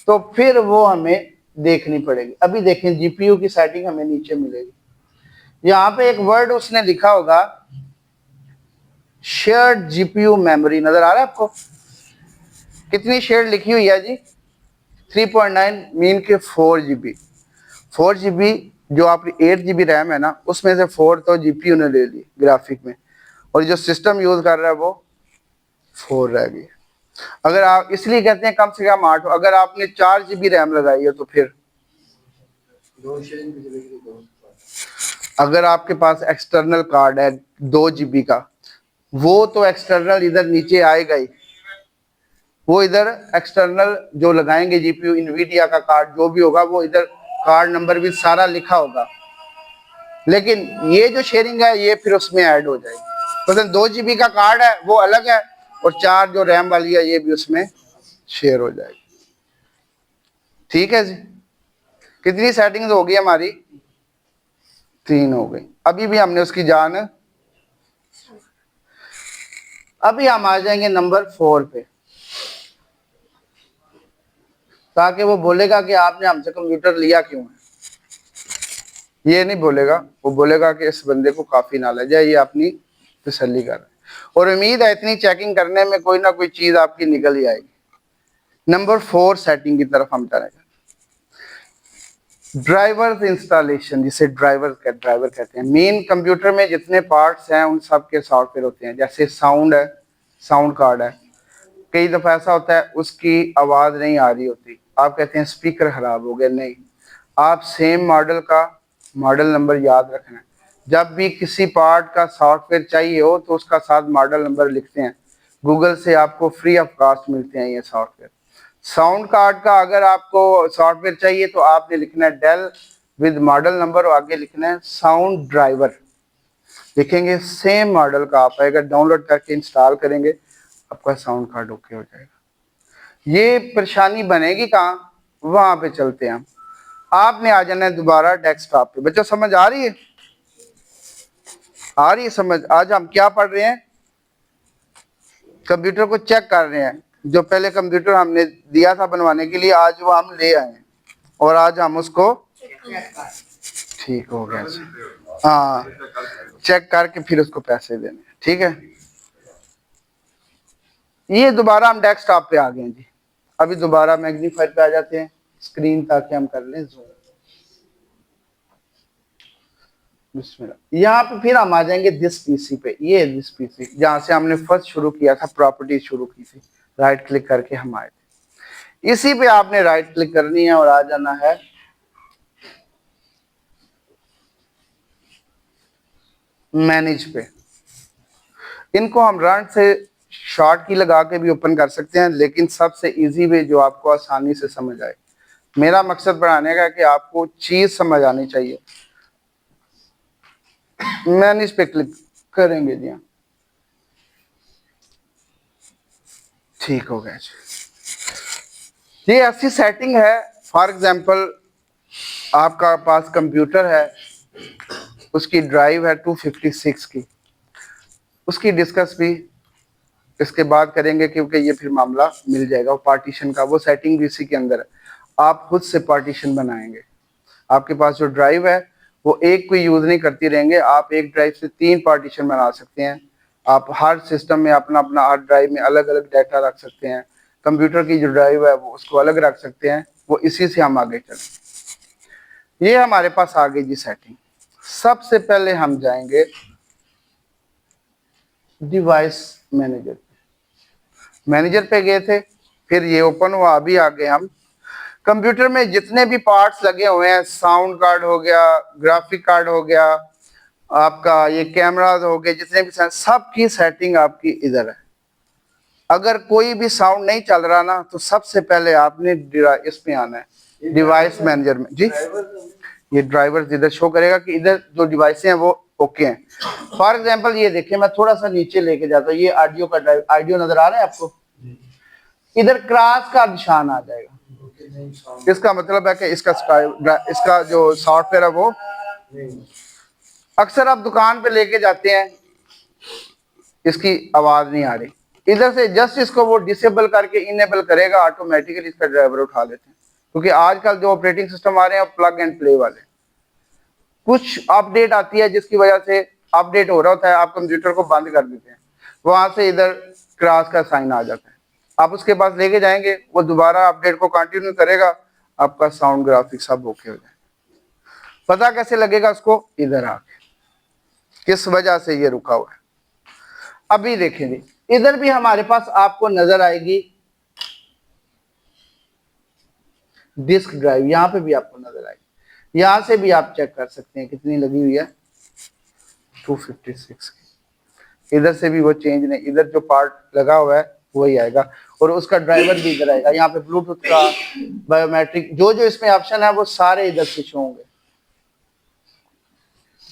[SPEAKER 1] तो फिर वो हमें देखनी पड़ेगी। अभी देखें GPU की सेटिंग हमें नीचे मिलेगी। यहाँ पे एक वर्ड उसने लिखा होगा शेयर्ड GPU मेमोरी, नजर आ रहा है आपको? कितनी शेयर्ड लिखी हुई है जी? 3.9 मीन के 4 GB। 4 GB जो आपकी 8 GB रैम है ना, उसमें से 4 तो GPU ने ले ली ग्राफिक में, और जो सिस्टम यूज कर रहा है वो 4 रह गई। अगर आप इसलिए कहते हैं कम से कम 8 हो, अगर आपने 4 GB रैम लगाई है तो फिर अगर आपके पास एक्सटर्नल कार्ड है 2 GB का, वो तो एक्सटर्नल इधर नीचे आएगा ही। वो इधर एक्सटर्नल जो लगाएंगे GPU, इनवीडिया का कार्ड जो भी होगा, वो इधर कार्ड नंबर भी सारा लिखा होगा। लेकिन ये जो शेयरिंग है ये फिर उसमें ऐड हो जाएगी। मतलब 2 GB का कार्ड है वो अलग है, और 4 जो रैम वाली है ये भी उसमें शेयर हो जाएगी। ठीक है जी, कितनी सेटिंग्स हो गई हमारी? 3 हो गई। अभी भी हमने उसकी जान, अभी हम आ जाएंगे नंबर 4 पे, ताकि वो बोलेगा कि आपने हमसे कंप्यूटर लिया क्यों है। ये नहीं बोलेगा, वो बोलेगा कि इस बंदे को काफी नॉलेज है, ये अपनी तसल्ली कर रहा है। और उम्मीद है इतनी चेकिंग करने में कोई ना कोई चीज आपकी निकल ही आएगी। नंबर 4 सेटिंग की तरफ हम जाएंगे। ड्राइवर इंस्टॉलेशन, जिसे ड्राइवर कहते हैं। मेन कंप्यूटर में जितने पार्ट्स हैं उन सब के सॉफ्टवेयर होते हैं। जैसे साउंड है, साउंड कार्ड है। कई दफा ऐसा होता है उसकी आवाज नहीं आ रही होती, आप कहते हैं स्पीकर खराब हो गया। नहीं, आप सेम मॉडल का मॉडल नंबर याद रखना है। जब भी किसी पार्ट का सॉफ्टवेयर चाहिए हो तो उसका साथ मॉडल नंबर लिखते हैं। गूगल से आपको फ्री ऑफ कॉस्ट मिलते हैं ये सॉफ्टवेयर। साउंड कार्ड का अगर आपको सॉफ्टवेयर चाहिए तो आपने लिखना है डेल विद मॉडल नंबर, और आगे लिखना है साउंड ड्राइवर। लिखेंगे सेम मॉडल का आप आएगा, डाउनलोड करके इंस्टॉल करेंगे, आपका साउंड कार्ड ओके हो जाएगा। ये परेशानी बनेगी कहाँ, वहां पे चलते हैं हम। आपने आ जाना है दोबारा डेस्कटॉप पे। बच्चों समझ आ रही है? आ रही है समझ? आज हम क्या पढ़ रहे हैं? कंप्यूटर को चेक कर रहे हैं। जो पहले कंप्यूटर हमने दिया था बनवाने के लिए, आज वो हम ले आए हैं, और आज हम उसको ठीक हो गया, हाँ, चेक करके फिर उसको पैसे देने। ठीक है, ये दोबारा हम डेस्कटॉप पे आ गए हैं जी। अभी दोबारा मैग्नीफायर पे आ जाते हैं स्क्रीन, ताकि हम कर लें जूम। यहाँ पे फिर हम आ जाएंगे दिस पीसी पे। ये दिस पीसी जहां से हमने फर्स्ट शुरू किया था, प्रॉपर्टी शुरू की थी, राइट क्लिक करके हम आए थे। इसी पे आपने राइट क्लिक करनी है और आ जाना है मैनेज पे। इनको हम रन से शॉर्ट की लगा के भी ओपन कर सकते हैं, लेकिन सबसे इजी वे जो आपको आसानी से समझ आए। मेरा मकसद पढ़ाने का कि आपको चीज समझ आनी चाहिए। मैनेज पे क्लिक करेंगे जी, ठीक हो गया जी। ये ऐसी सेटिंग है, फॉर एग्जांपल आपका पास कंप्यूटर है, उसकी ड्राइव है 256 की, उसकी डिस्कस भी इसके बाद करेंगे, क्योंकि ये फिर मामला मिल जाएगा। वो पार्टीशन का, वो सेटिंग भी इसी के अंदर है। आप खुद से पार्टीशन बनाएंगे। आपके पास जो ड्राइव है वो एक को यूज नहीं करती रहेंगे, आप एक ड्राइव से 3 पार्टीशन बना सकते हैं। आप हर सिस्टम में अपना अपना हर ड्राइव में अलग अलग डाटा रख सकते हैं। कंप्यूटर की जो ड्राइव है वो उसको अलग रख सकते हैं। वो इसी से हम आगे चलें। ये हमारे पास आ गई जी सेटिंग। सबसे पहले हम जाएंगे डिवाइस मैनेजर। मैनेजर पे गए थे, फिर ये ओपन हुआ। अभी आ गए हम कंप्यूटर में जितने भी पार्ट्स लगे हुए हैं, साउंड कार्ड हो गया, ग्राफिक कार्ड हो गया, आपका ये कैमरास हो गए, जितने भी सब की सेटिंग आपकी इधर है। अगर कोई भी साउंड नहीं चल रहा ना, तो सबसे पहले आपने इसमें आना है डिवाइस मैनेजर में जी। ये ड्राइवर इधर शो करेगा कि इधर जो डिवाइस हैं वो ओके हैं। फॉर एग्जांपल ये देखिए, मैं थोड़ा सा नीचे लेके जाता हूँ। ये ऑडियो का ड्राइव, ऑडियो नजर आ रहा है आपको? इधर क्रॉस का निशान आ जाएगा। इसका मतलब है कि इसका जो सॉफ्टवेयर है वो, अक्सर आप दुकान पे लेके जाते हैं, इसकी आवाज नहीं आ रही, इधर से जस्ट इसको वो डिसेबल करके इनेबल करेगा, ऑटोमेटिकली इसका ड्राइवर उठा लेते हैं। क्योंकि आजकल जो ऑपरेटिंग सिस्टम आ रहे हैं प्लग एंड प्ले वाले, कुछ अपडेट आती है जिसकी वजह से अपडेट हो रहा होता है, आप कंप्यूटर को बंद कर देते हैं, वहां से इधर क्रॉस का साइन आ जाता है। आप उसके पास लेके जाएंगे, वो दोबारा अपडेट को कंटिन्यू करेगा, आपका साउंड ग्राफिक सब ओके हो जाएगा। पता कैसे लगेगा उसको? इधर आके किस वजह से ये रुका हुआ है। अभी देखेंगे इधर भी हमारे पास आपको नजर आएगी डिस्क ड्राइव, यहां पे भी आपको नजर आएगी। यहां से भी आप चेक कर सकते हैं कितनी लगी हुई है, 256 की। इधर से भी वो चेंज नहीं, इधर जो पार्ट लगा हुआ है वही आएगा, और उसका ड्राइवर भी इधर आएगा। यहाँ पे ब्लूटूथ का, बायोमेट्रिक, जो जो इसमें ऑप्शन है वो सारे इधर से शो होंगे।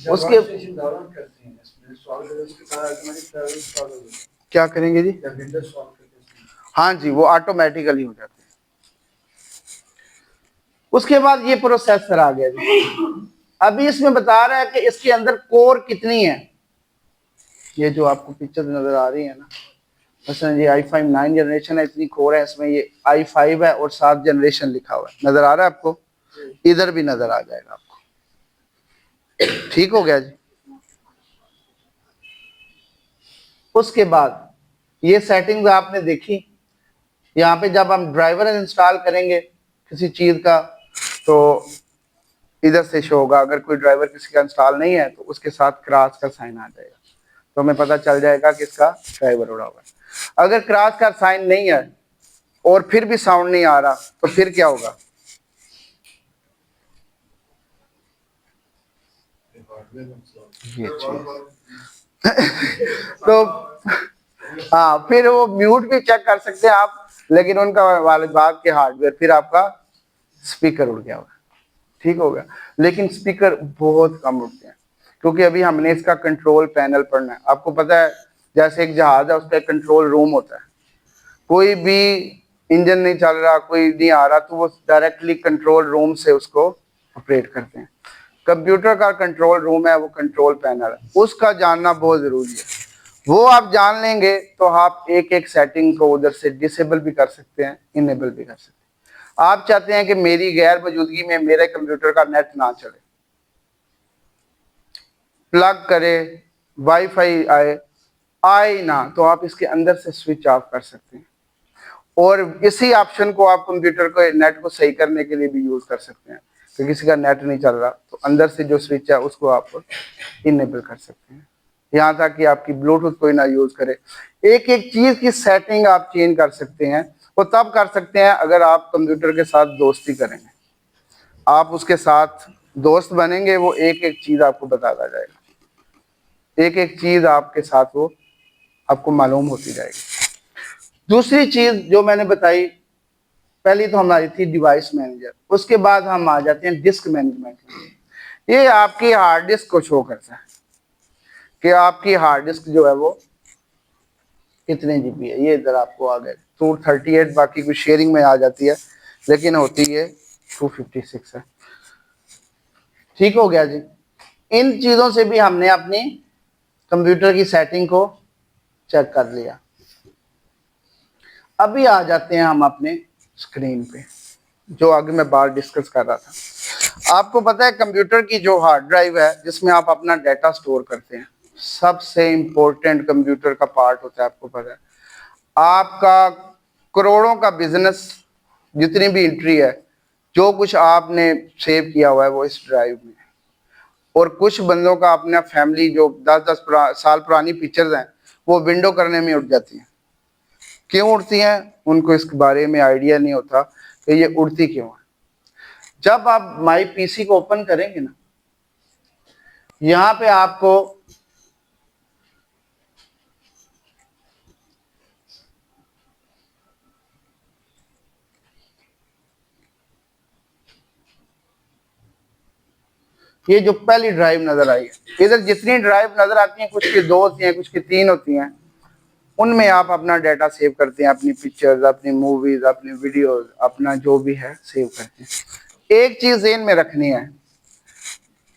[SPEAKER 2] जब
[SPEAKER 1] उसके
[SPEAKER 2] स्टेशन डाउनलोड करते हैं इसमें इंस्टॉल करें उसके बाद ऑटोमेटिक ट्रैवल इंस्टॉल हो जाता
[SPEAKER 1] क्या करेंगे जी?
[SPEAKER 2] है जब विंडोज सॉफ्ट करते हैं
[SPEAKER 1] हाँ जी, वो ऑटोमेटिकली हो जाते हैं। उसके बाद ये प्रोसेसर आ गया जी। अभी इसमें बता रहा है कि इसके अंदर कोर कितनी है। ये जो आपको पिक्चर नजर आ रही है ना, मसलन ये i5 9 जनरेशन है, इतनी कोर है इसमें, ये i5 है और 7 जनरेशन लिखा हुआ है, नजर आ रहा है आपको? इधर भी नजर आ जाएगा आपको। ठीक हो गया जी। उसके बाद ये सेटिंग्स आपने देखी। यहाँ पे जब हम ड्राइवर इंस्टॉल करेंगे किसी चीज का तो इधर से शो होगा। अगर कोई ड्राइवर किसी का इंस्टॉल नहीं है तो उसके साथ क्रॉस का साइन आ जाएगा, तो हमें पता चल जाएगा कि इसका ड्राइवर उड़ा हुआ है। अगर क्रॉस का साइन नहीं है और फिर भी साउंड नहीं आ रहा तो फिर क्या होगा? ये तो हाँ, फिर वो म्यूट भी चेक कर सकते हैं आप, लेकिन उनका वाले बाग के हार्डवेयर फिर आपका स्पीकर उड़ गया होगा। ठीक हो गया। लेकिन स्पीकर बहुत कम उड़ते हैं क्योंकि अभी हमने इसका कंट्रोल पैनल पढ़ना है। आपको पता है जैसे एक जहाज है उसका कंट्रोल रूम होता है, कोई भी इंजन नहीं चल रहा, कोई नहीं आ रहा, तो वो डायरेक्टली कंट्रोल रूम से उसको ऑपरेट करते हैं। कंप्यूटर का कंट्रोल रूम है वो कंट्रोल पैनल है, उसका जानना बहुत जरूरी है। वो आप जान लेंगे तो आप एक एक सेटिंग को उधर से डिसेबल भी कर सकते हैं, इनेबल भी कर सकते हैं। आप चाहते हैं कि मेरी गैर मौजूदगी में मेरे कंप्यूटर का नेट ना चले, प्लग करे, वाईफाई आए ना, तो आप इसके अंदर से स्विच ऑफ कर सकते हैं और इसी ऑप्शन को आप कंप्यूटर को नेट को सही करने के लिए भी यूज कर सकते हैं। तो किसी का नेट नहीं चल रहा तो अंदर से जो स्विच है उसको आप इनेबल कर सकते हैं, यहाँ तक कि आपकी ब्लूटूथ कोई ना यूज करे। एक एक चीज की सेटिंग आप चेंज कर सकते हैं। वो तब कर सकते हैं अगर आप कंप्यूटर के साथ दोस्ती करेंगे, आप उसके साथ दोस्त बनेंगे, वो एक एक चीज आपको बताता जाएगा, एक एक चीज आपके साथ वो आपको मालूम होती जाएगी। दूसरी चीज जो मैंने बताई, पहली तो हमारी थी डिवाइस मैनेजर, उसके बाद हम आ जाते हैं डिस्क मैनेजमेंट। ये आपकी हार्ड डिस्क को शो करता है कि आपकी हार्ड डिस्क जो है वो कितने जीबी है। ये इधर आपको आ गए 238, बाकी कुछ शेयरिंग में आ जाती है लेकिन होती है 256 है। ठीक हो गया जी। इन चीजों से भी हमने अपनी कंप्यूटर की सेटिंग को चेक कर लिया। अभी आ जाते हैं हम अपने स्क्रीन पे, जो आगे मैं बार डिस्कस कर रहा था। आपको पता है कंप्यूटर की जो हार्ड ड्राइव है जिसमें आप अपना डाटा स्टोर करते हैं, सबसे इंपॉर्टेंट कंप्यूटर का पार्ट होता है। आपको पता है आपका करोड़ों का बिजनेस, जितनी भी एंट्री है, जो कुछ आपने सेव किया हुआ है वो इस ड्राइव में है। और कुछ बंदों का अपना फैमिली जो 10-10 साल पुरानी पिक्चर्स हैं वो विंडो करने में उठ जाती हैं। क्यों उड़ती हैं उनको इसके बारे में आइडिया नहीं होता कि ये उड़ती क्यों है। जब आप माई पीसी को ओपन करेंगे ना, यहां पे आपको ये जो पहली ड्राइव नजर आई है, इधर जितनी ड्राइव नजर आती हैं कुछ की 2 होती हैं, कुछ की 3 होती हैं, उनमें आप अपना डाटा सेव करते हैं, अपनी पिक्चर्स, अपनी मूवीज, अपनी वीडियोस, अपना जो भी है सेव करते हैं। एक चीज ध्यान में रखनी है,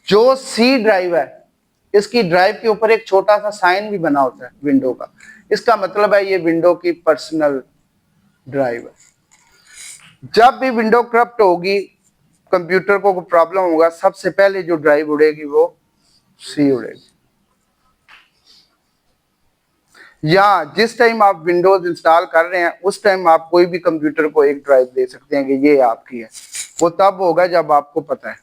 [SPEAKER 1] जो सी ड्राइव है इसकी ड्राइव के ऊपर एक छोटा सा साइन भी बना होता है विंडो का, इसका मतलब है ये विंडो की पर्सनल ड्राइव है। जब भी विंडो करप्ट होगी, कंप्यूटर को प्रॉब्लम होगा, सबसे पहले जो ड्राइव उड़ेगी वो सी उड़ेगी। या जिस टाइम आप विंडोज इंस्टॉल कर रहे हैं उस टाइम आप कोई भी कंप्यूटर को एक ड्राइव दे सकते हैं कि ये आपकी है। वो तब होगा जब आपको पता है।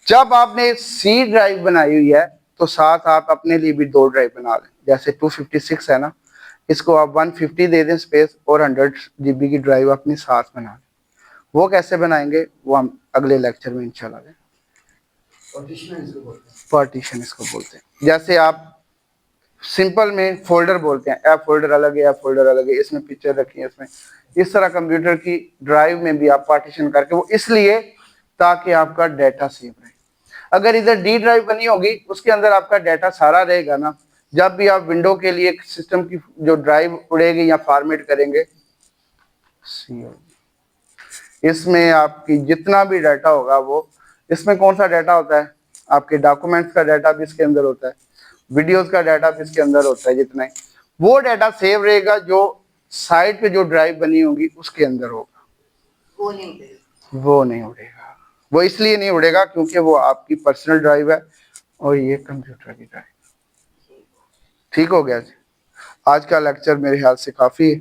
[SPEAKER 1] जब आपने सी ड्राइव बनाई हुई है तो साथ आप अपने लिए भी 2 ड्राइव बना लें। जैसे 256 है ना, इसको आप 150 दे दें स्पेस और 100 GB की ड्राइव अपनी साथ बना लें। वो कैसे बनाएंगे वो हम अगले लेक्चर में इंशाल्लाह दें। पार्टीशन इसको बोलते हैं। जैसे आप सिंपल में फोल्डर बोलते हैं, एफ फोल्डर अलग है, एफ फोल्डर अलग है, इसमें पिक्चर रखी है, इसमें इस तरह कंप्यूटर की ड्राइव में भी आप पार्टीशन करके, वो इसलिए ताकि आपका डाटा सेव रहे। अगर इधर डी ड्राइव बनी होगी उसके अंदर आपका डाटा सारा रहेगा ना, जब भी आप विंडो के लिए सिस्टम की जो ड्राइव उड़ेगी या फॉर्मेट करेंगे, इसमें आपकी जितना भी डाटा होगा वो, इसमें कौन सा डाटा होता है, आपके डॉक्यूमेंट्स का डाटा भी इसके अंदर होता है, वीडियोस का डाटा भी इसके अंदर होता है, जितना ही वो डाटा सेव रहेगा जो साइड पे जो ड्राइव बनी होगी उसके अंदर होगा,
[SPEAKER 3] वो नहीं उड़ेगा।
[SPEAKER 1] वो नहीं उड़ेगा। वो इसलिए नहीं उड़ेगा क्योंकि वो आपकी पर्सनल ड्राइव है और ये कंप्यूटर की ड्राइव। ठीक हो गया जी। आज का लेक्चर मेरे ख्याल से काफी है।